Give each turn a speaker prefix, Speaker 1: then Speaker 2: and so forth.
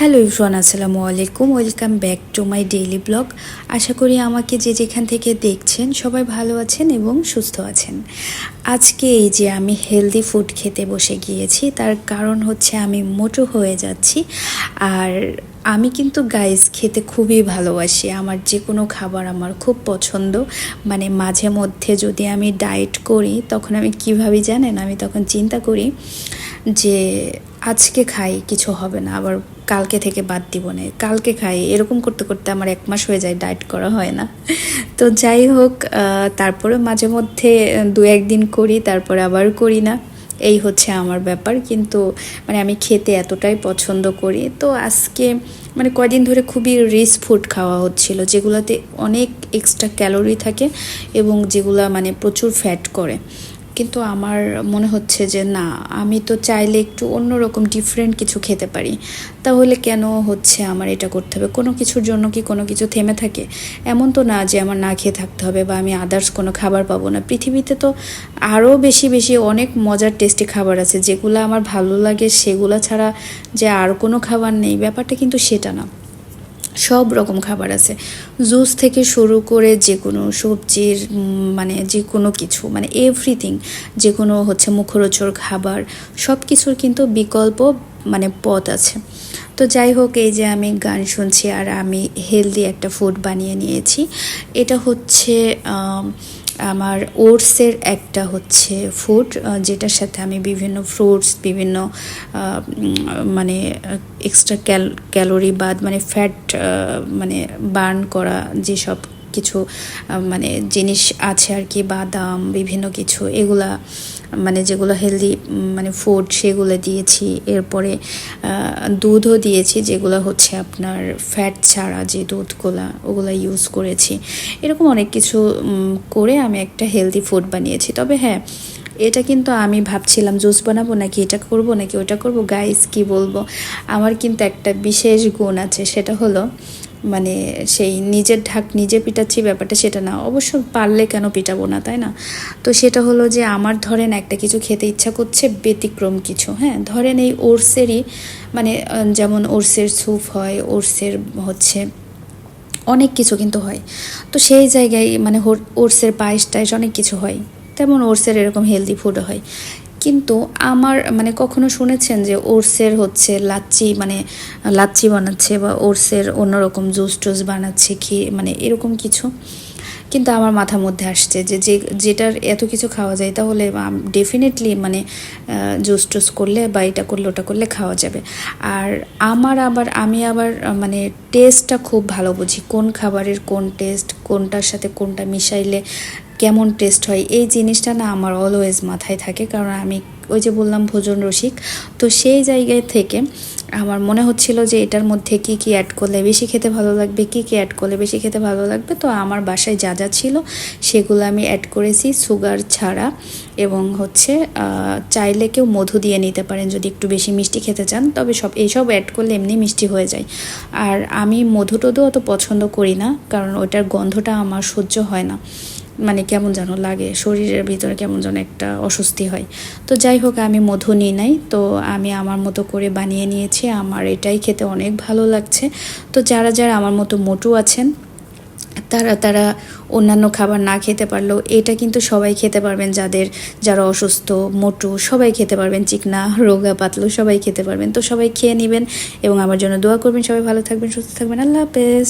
Speaker 1: Hello everyone, আসসালামু আলাইকুম। Welcome back to my daily blog. আশা করি আমাকে যে যেখান থেকে দেখছেন সবাই ভালো আছেন এবং সুস্থ আছেন। আজকে এই যে আমি হেলদি ফুড খেতে বসে গিয়েছি, তার কারণ হচ্ছে আমি মোটো হয়ে যাচ্ছি। আর আমি কিন্তু গাইস খেতে খুবই ভালোবাসি। আমার যে কোনো খাবার আমার খুব পছন্দ। মানে মাঝে মধ্যে যদি আমি ডায়েট করি তখন আমি কীভাবে জানেন, আমি তখন চিন্তা করি যে আজকে খাই কিছু হবে না, আবার কালকে থেকে বাদ দিব না, কালকে খাই, এরকম করতে করতে আমার 1 মাস হয়ে যায়, ডায়েট করা হয় না। তো যাই হোক, তারপরে মাঝে মধ্যে 2-1 দিন করি, তারপরে আবার করি না। এই হচ্ছে আমার ব্যাপার। কিন্তু মানে আমি খেতে এতটাই পছন্দ করি। তো আজকে মানে কয়দিন ধরে খুবই রিচ ফুড খাওয়া হচ্ছিল, যেগুলোতে অনেক এক্সট্রা ক্যালোরি থাকে এবং যেগুলো মানে প্রচুর ফ্যাট করে। কিন্তু আমার মনে হচ্ছে যে না, আমি তো চাইলে একটু অন্যরকম ডিফারেন্ট কিছু খেতে পারি। তাহলে কেন হচ্ছে আমার এটা করতে হবে? কোনো কিছুর জন্য কি কোনো কিছু থেমে থাকে? এমন তো না যে আমার না খেয়ে থাকতে হবে বা আমি আদার্স কোনো খাবার পাবো না। পৃথিবীতে তো আরও বেশি বেশি অনেক মজার টেস্টি খাবার আছে, যেগুলো আমার ভালো লাগে। সেগুলো ছাড়া যে আর কোনো খাবার নেই, ব্যাপারটা কিন্তু সেটা না। সব রকম খাবার আছে, জুস থেকে শুরু করে যে কোনো সবজির, মানে যে কোনো কিছু, মানে এভরিথিং, যে কোনো হচ্ছে মুখরোচক খাবার, সব কিছুর কিন্তু বিকল্প মানে পথ আছে। তো যাই হোক, এই যে আমি গান শুনছি আর আমি হেলদি একটা ফুড বানিয়ে নিয়েছি। এটা হচ্ছে আমার ওটসের একটা হচ্ছে ফুড, যেটার সাথে আমি বিভিন্ন ফ্রুটস, বিভিন্ন মানে এক্সট্রা ক্যালোরি বাদ, মানে ফ্যাট মানে বার্ন করা যেসব কিছু মানে জিনিস আছে আর কি, বাদাম, বিভিন্ন কিছু, এগুলা মানে যেগুলো হেলদি মানে ফুড, সেগুলো দিয়েছি। এরপরে দুধও দিয়েছি, যেগুলো হচ্ছে আপনার ফ্যাট ছাড়া যে দুধগুলা, ওগুলো ইউজ করেছি। এরকম অনেক কিছু করে আমি একটা হেলদি ফুড বানিয়েছি। তবে হ্যাঁ, এটা কিন্তু আমি ভাবছিলাম জুস বানাবো নাকি এটা করব নাকি ওটা করব। গাইস কি বলবো, আমার কিন্তু একটা বিশেষ গুণ আছে, সেটা হলো মানে সেই নিজের ঢাক নিজে পিটাচ্ছি ব্যাপারটা সেটা না। অবশ্য পারলে কেন পিটাবো না, তাই না? তো সেটা হলো যে আমার ধরেন একটা কিছু খেতে ইচ্ছা করছে, ব্যতিক্রম কিছু, হ্যাঁ ধরেন এই ওটসেরই, মানে যেমন ওটসের স্যুপ হয়, ওটসের হচ্ছে অনেক কিছু কিন্তু হয়। তো সেই জায়গায় মানে ওটসের পায়েস টায়েস অনেক কিছু হয়, তেমন ওটসের এরকম হেলদি ফুডও হয়। কিন্তু আমার মানে কখনো শুনেছেন যে ওটসের হচ্ছে লাচ্ছি, মানে লাচ্ছি বানাচ্ছে বা ওটসের অন্যরকম জুস টুস বানাচ্ছে কি, মানে এরকম কিছু? কিন্তু আমার মাথার মধ্যে আসছে যে যেটার এত কিছু খাওয়া যায়, তাহলে ডেফিনেটলি মানে জুস টুস করলে বা এটা করলে ওটা করলে খাওয়া যাবে। আর আমি আবার মানে টেস্টটা খুব ভালো বুঝি, কোন খাবারের কোন টেস্ট, কোনটার সাথে কোনটা মিশাইলে কেমন টেস্ট হয়, এই জিনিসটা না আমার অলওয়েজ মাথায় থাকে। কারণ আমি ওই যে বললাম ভোজন রসিক। তো সেই জায়গায় থেকে আমার মনে হচ্ছিল যে এটার মধ্যে কি কি অ্যাড করলে বেশি খেতে ভালো লাগবে, কি কি অ্যাড করলে বেশি খেতে ভালো লাগবে। তো আমার বাসায় যা যা ছিল সেগুলো আমি অ্যাড করেছি, সুগার ছাড়া। এবং হচ্ছে চাইলে কেউ মধু দিয়ে নিতে পারেন যদি একটু বেশি মিষ্টি খেতে চান, তবে এইসব অ্যাড করলে এমনি মিষ্টি হয়ে যায়। আর আমি মধু টধু অত পছন্দ করি না, কারণ ওইটার গন্ধটা আমার সহ্য হয় না, মানে কেমন যেন লাগে শরীরের ভিতরে, কেমন যেন একটা অস্বস্তি হয়। তো যাই হোক, আমি মধু নিই নাই, তো আমি আমার মতো করে বানিয়ে নিয়েছি। আমার এটাই খেতে অনেক ভালো লাগছে। তো যারা যারা আমার মতো মোটু আছেন, তারা অন্যান্য খাবার না খেতে পারলেও এটা কিন্তু সবাই খেতে পারবেন। যারা অসুস্থ, মোটু, সবাই খেতে পারবেন, চিকনা, রোগা, পাতলু, সবাই খেতে পারবেন। তো সবাই খেয়ে নেবেন এবং আমার জন্য দোয়া করবেন। সবাই ভালো থাকবেন, সুস্থ থাকবেন। আল্লাহ হাফেজ।